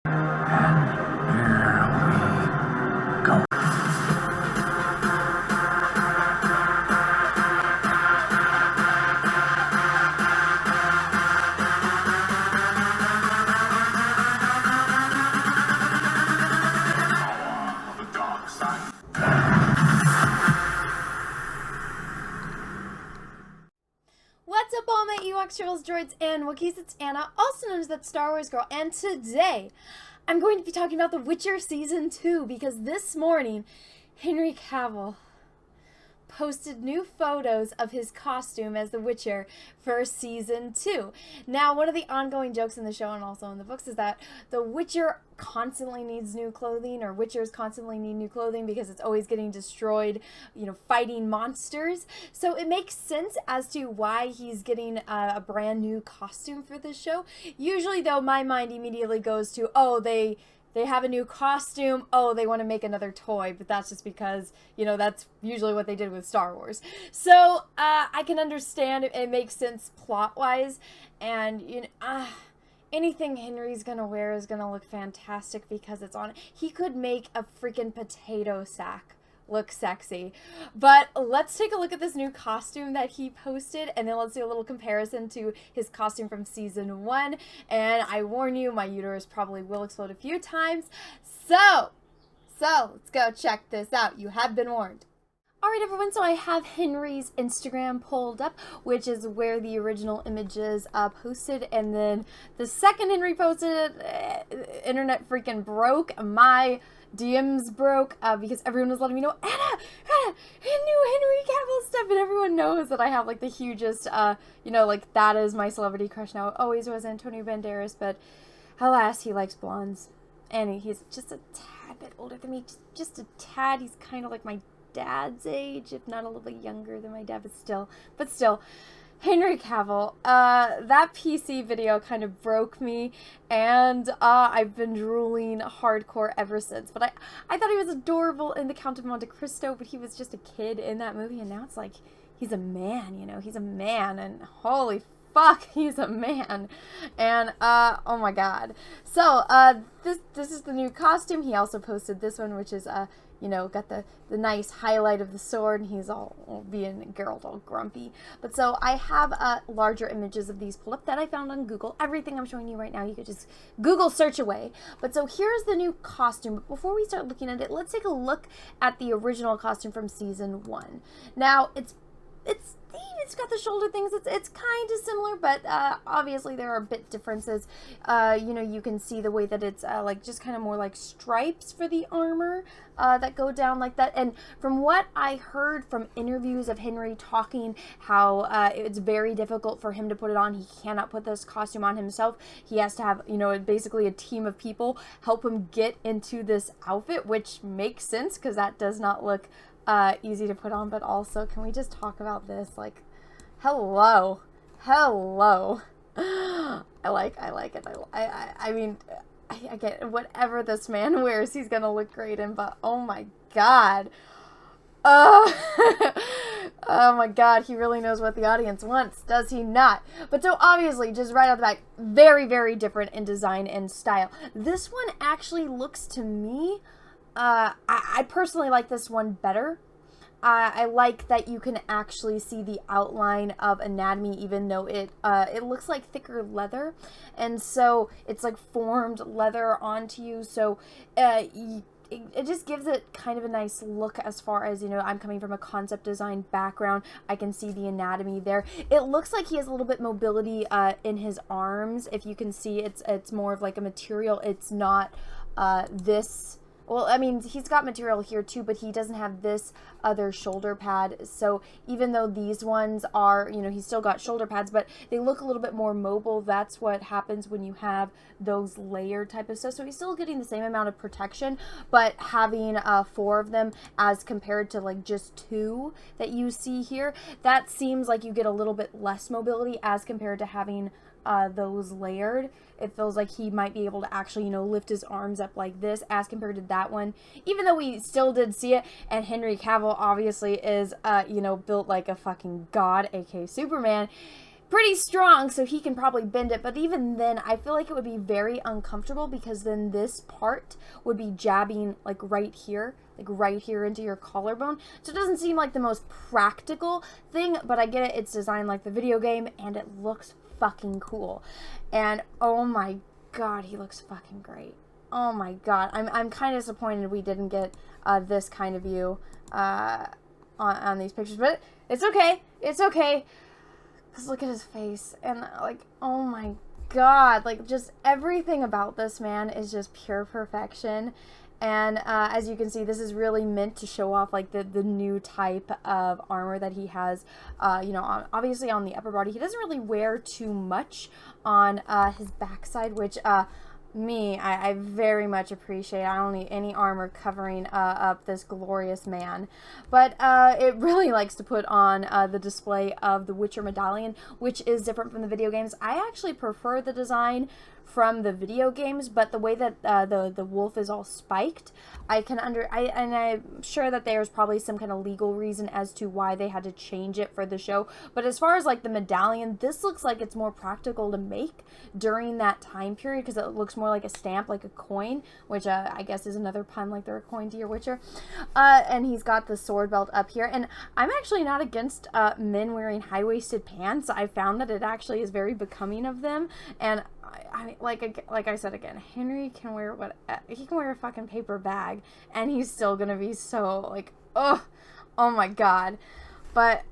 What's up, all my Ewoks, Tribbles, Droids, and Wookiees? It's Anna, also known as That Star Wars Girl, and today I'm going to be talking about The Witcher Season 2 because this morning Henry Cavill posted new photos of his costume as the Witcher for Season 2. Now, one of the ongoing jokes in the show and also in the books is that the Witcher constantly needs new clothing, or Witchers constantly need new clothing because it's always getting destroyed, fighting monsters. So it makes sense as to why he's getting a brand new costume for this show. Usually, though, my mind immediately goes to, oh, they have a new costume, oh, they want to make another toy, but that's just because, that's usually what they did with Star Wars. So, I can understand it makes sense plot-wise, and, anything Henry's gonna wear is gonna look fantastic because it's on. He could make a freaking potato sack look sexy. But let's take a look at this new costume that he posted, and then let's do a little comparison to his costume from Season 1. And I warn you, my uterus probably will explode a few times. So let's go check this out. You have been warned. Alright everyone, so I have Henry's Instagram pulled up, which is where the original images posted, and then the second Henry posted it, internet freaking broke. My DMs broke because everyone was letting me know, Anna, new Henry Cavill stuff, and everyone knows that I have like the hugest, that is my celebrity crush now. It always was Antonio Banderas, but alas, he likes blondes, and he's just a tad bit older than me, just a tad. He's kind of like my dad's age, if not a little bit younger than my dad, but still, Henry Cavill, that PC video kind of broke me, and I've been drooling hardcore ever since. But I thought he was adorable in The Count of Monte Cristo, but he was just a kid in that movie, and now it's like, he's a man, he's a man, and holy fuck, he's a man. And, oh my god. So, this is the new costume. He also posted this one, which is, got the nice highlight of the sword, and he's all being Geralt all grumpy. But so I have larger images of these pulled up that I found on Google. Everything I'm showing you right now, you could just Google search away. But so here's the new costume. But before we start looking at it, let's take a look at the original costume from Season 1. Now, it's got the shoulder things. It's kind of similar, but obviously there are bit differences. You can see the way that it's just kind of more like stripes for the armor that go down like that. And from what I heard from interviews of Henry talking how it's very difficult for him to put it on. He cannot put this costume on himself. He has to have, basically a team of people help him get into this outfit, which makes sense because that does not look easy to put on. But also, can we just talk about this? Like, hello. I like it. I mean, I get whatever this man wears, he's gonna look great in, but oh my god. Oh my god, he really knows what the audience wants, does he not? But so obviously, just right out the back, very, very different in design and style. This one actually looks to me, I personally like this one better. I like that you can actually see the outline of anatomy, even though it looks like thicker leather, and so it's like formed leather onto you. So it just gives it kind of a nice look as far as, I'm coming from a concept design background. I can see the anatomy there. It looks like he has a little bit mobility in his arms. If you can see, it's more of like a material. It's not this. Well, I mean, he's got material here too, but he doesn't have this other shoulder pad. So even though these ones are, he's still got shoulder pads, but they look a little bit more mobile. That's what happens when you have those layered type of stuff. So he's still getting the same amount of protection, but having 4 of them as compared to like just 2 that you see here, that seems like you get a little bit less mobility as compared to having those layered. It feels like he might be able to actually, lift his arms up like this as compared to that one, even though we still did see it. And Henry Cavill obviously is, built like a fucking god, aka Superman. pretty strong, so he can probably bend it, but even then, I feel like it would be very uncomfortable because then this part would be jabbing like right here into your collarbone. So it doesn't seem like the most practical thing, but I get it. It's designed like the video game, and it looks fucking cool. And oh my god, he looks fucking great. Oh my god, I'm kind of disappointed we didn't get this kind of view on these pictures, but it's okay. It's okay. Because look at his face, and like, oh my god, like just everything about this man is just pure perfection. And as you can see, this is really meant to show off like the new type of armor that he has, you know, obviously on the upper body. He doesn't really wear too much on his backside, which I very much appreciate. I don't need any armor covering up this glorious man. But it really likes to put on the display of the Witcher medallion, which is different from the video games. I actually prefer the design from the video games, but the way that the wolf is all spiked, I'm sure that there's probably some kind of legal reason as to why they had to change it for the show. But as far as like the medallion, this looks like it's more practical to make during that time period because it looks more like a stamp, like a coin, which I guess is another pun, like they're a coin to your Witcher. And he's got the sword belt up here, and I'm actually not against men wearing high-waisted pants. I found that it actually is very becoming of them, and I mean, like I said again, Henry can wear he can wear a fucking paper bag, and he's still gonna be so like, oh my god. But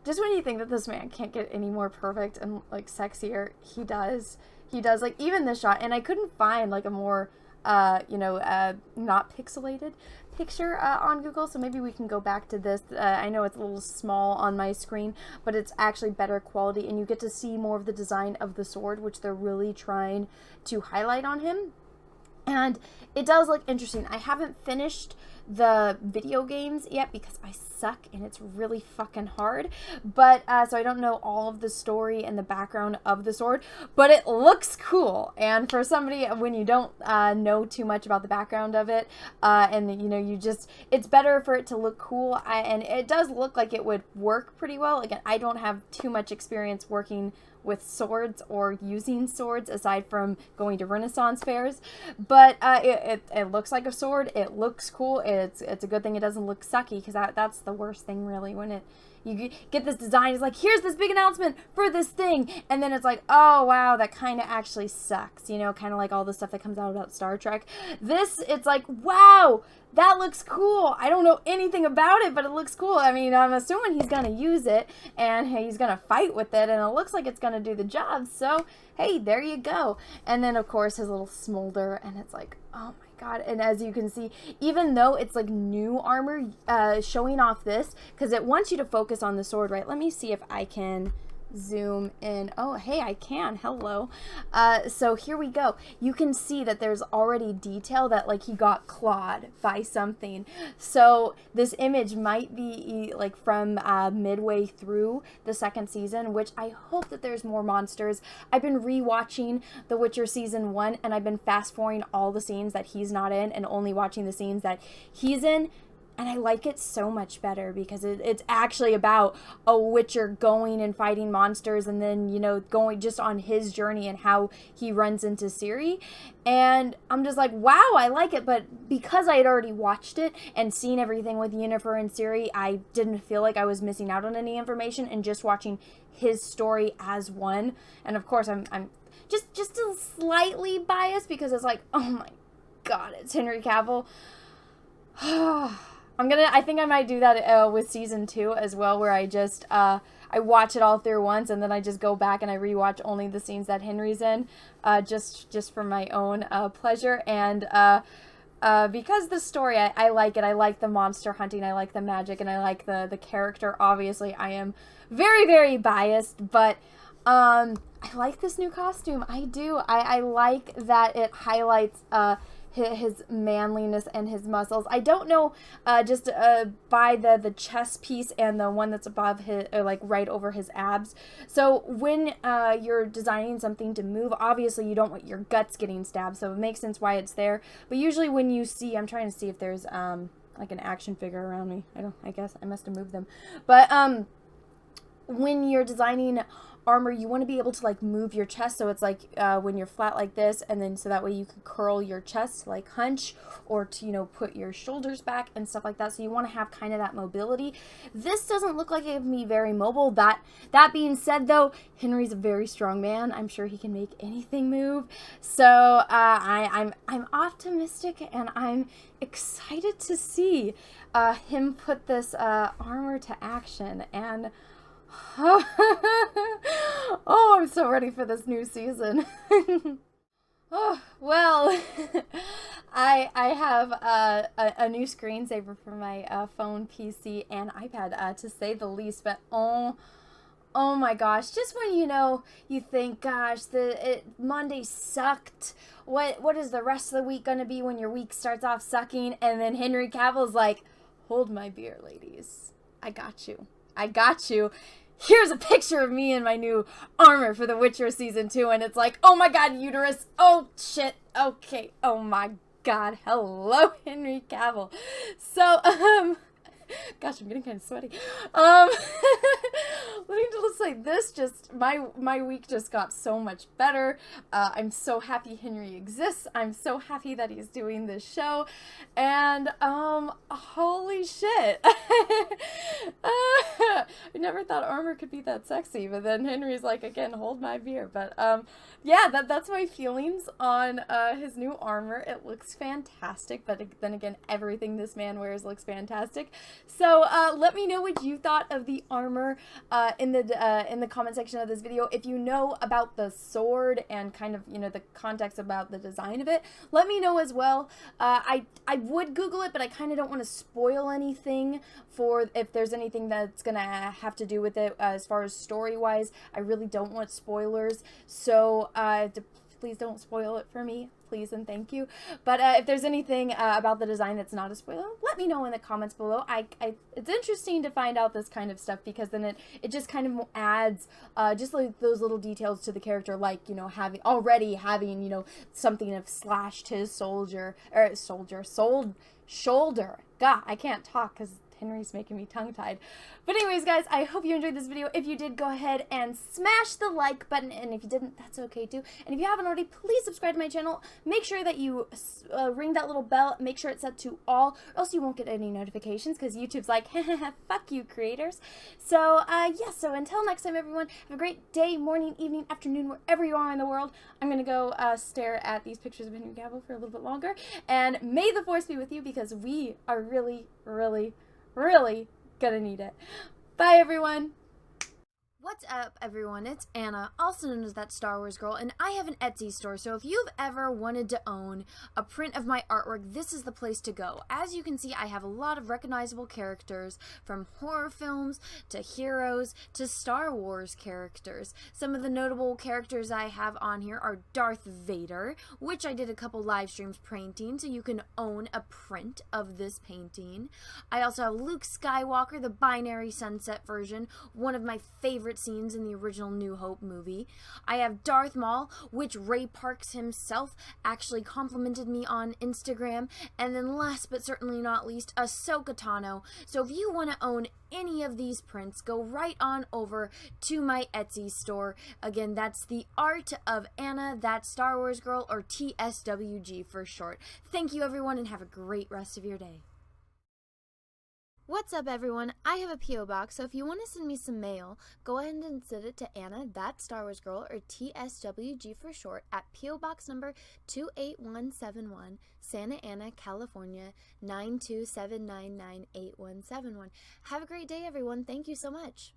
just when you think that this man can't get any more perfect and like sexier, he does. Like even this shot, and I couldn't find like a more not pixelated picture on Google, so maybe we can go back to this. I know it's a little small on my screen, but it's actually better quality, and you get to see more of the design of the sword, which they're really trying to highlight on him. And it does look interesting. I haven't finished the video games yet because I suck and it's really fucking hard, but so I don't know all of the story and the background of the sword, but it looks cool. And for somebody, when you don't know too much about the background of it, and you know, it's better for it to look cool, and it does look like it would work pretty well. Again, I don't have too much experience working with swords or using swords aside from going to Renaissance fairs, but it looks like a sword. It looks cool. It's a good thing it doesn't look sucky, because that's the worst thing really, when you get this design, it's like, here's this big announcement for this thing, and then it's like, oh wow, that kind of actually sucks, you know, kind of like all the stuff that comes out about Star Trek. This, it's like, wow, that looks cool. I don't know anything about it, but it looks cool. I mean, I'm assuming he's gonna use it, and he's gonna fight with it, and it looks like it's gonna do the job, so hey, there you go. And then of course his little smolder, and it's like, oh my god. And as you can see, even though it's like new armor, showing off this, because it wants you to focus on the sword, right? Let me see if I can zoom in. Oh, hey, I can. Hello. So here we go. You can see that there's already detail that like he got clawed by something. So this image might be like from midway through the second season, which I hope that there's more monsters. I've been rewatching The Witcher season 1, and I've been fast forwarding all the scenes that he's not in and only watching the scenes that he's in. And I like it so much better because it's actually about a Witcher going and fighting monsters, and then, you know, going just on his journey and how he runs into Ciri. And I'm just like, wow, I like it. But because I had already watched it and seen everything with Yennefer and Ciri, I didn't feel like I was missing out on any information, and just watching his story as one. And of course, I'm just a slightly biased because it's like, oh my god, it's Henry Cavill. I think I might do that with season 2 as well, where I just I watch it all through once, and then I just go back and I rewatch only the scenes that Henry's in, just for my own pleasure. And because the story, I like it. I like the monster hunting, I like the magic, and I like the character. Obviously, I am very, very biased, but I like this new costume. I do. I like that it highlights his manliness and his muscles. I don't know, just by the chest piece and the one that's above his, or like right over his abs. So when you're designing something to move, obviously you don't want your guts getting stabbed, so it makes sense why it's there. But usually when you see, I'm trying to see if there's like an action figure around me. I guess I must have moved them. But when you're designing armor, you want to be able to like move your chest, so it's like when you're flat like this, and then so that way you can curl your chest to like hunch, or to, you know, put your shoulders back and stuff like that. So you want to have kind of that mobility. This doesn't look like it can be very mobile. That being said, though, Henry's a very strong man. I'm sure he can make anything move. So I'm optimistic, and I'm excited to see him put this armor to action. And oh, I'm so ready for this new season. Oh, well, I have a new screensaver for my phone, PC, and iPad, to say the least. But oh my gosh, just when you think, gosh, Monday sucked. What is the rest of the week gonna be when your week starts off sucking? And then Henry Cavill's like, hold my beer, ladies. I got you. I got you. Here's a picture of me in my new armor for The Witcher Season 2, and it's like, oh my god, Uterus, oh shit, okay, oh my god, hello, Henry Cavill. So, gosh, I'm getting kind of sweaty. Let me just say, this just, my week just got so much better. I'm so happy Henry exists. I'm so happy that he's doing this show. And, holy shit. I never thought armor could be that sexy, but then Henry's like, again, hold my beer. But, yeah, that's my feelings on, his new armor. It looks fantastic, but then again, everything this man wears looks fantastic. So, let me know what you thought of the armor, in the comment section of this video. If you know about the sword and kind of, the context about the design of it, let me know as well. I would Google it, but I kind of don't want to spoil anything for if there's anything that's gonna have to do with it as far as story-wise. I really don't want spoilers, so please don't spoil it for me, please and thank you. But if there's anything about the design that's not a spoiler, let me know in the comments below. It's interesting to find out this kind of stuff, because then it just kind of adds just like those little details to the character, like, already having, something of slashed his shoulder. God, I can't talk because Henry's making me tongue-tied. But anyways, guys, I hope you enjoyed this video. If you did, go ahead and smash the like button, and if you didn't, that's okay too. And if you haven't already, please subscribe to my channel. Make sure that you ring that little bell. Make sure it's set to all, or else you won't get any notifications, because YouTube's like, fuck you, creators. So, yeah, so until next time, everyone, have a great day, morning, evening, afternoon, wherever you are in the world. I'm going to go stare at these pictures of Henry Cavill for a little bit longer, and may the force be with you, because we are really, really, really gonna need it. Bye, everyone. What's up, everyone? It's Anna, also known as That Star Wars Girl, and I have an Etsy store, so if you've ever wanted to own a print of my artwork, this is the place to go. As you can see, I have a lot of recognizable characters, from horror films to heroes to Star Wars characters. Some of the notable characters I have on here are Darth Vader, which I did a couple live streams painting, so you can own a print of this painting. I also have Luke Skywalker, the binary sunset version, one of my favorite scenes in the original New Hope movie. I have Darth Maul, which Ray Parks himself actually complimented me on Instagram. And then last but certainly not least, Ahsoka Tano. So if you want to own any of these prints, go right on over to my Etsy store. Again, that's The Art of Anna, That Star Wars Girl, or TSWG for short. Thank you, everyone, and have a great rest of your day. What's up, everyone? I have a P.O. box, so if you want to send me some mail, go ahead and send it to Anna, That Star Wars Girl, or TSWG for short, at P.O. Box number 28171, Santa Ana, California, 927998171. Have a great day, everyone. Thank you so much.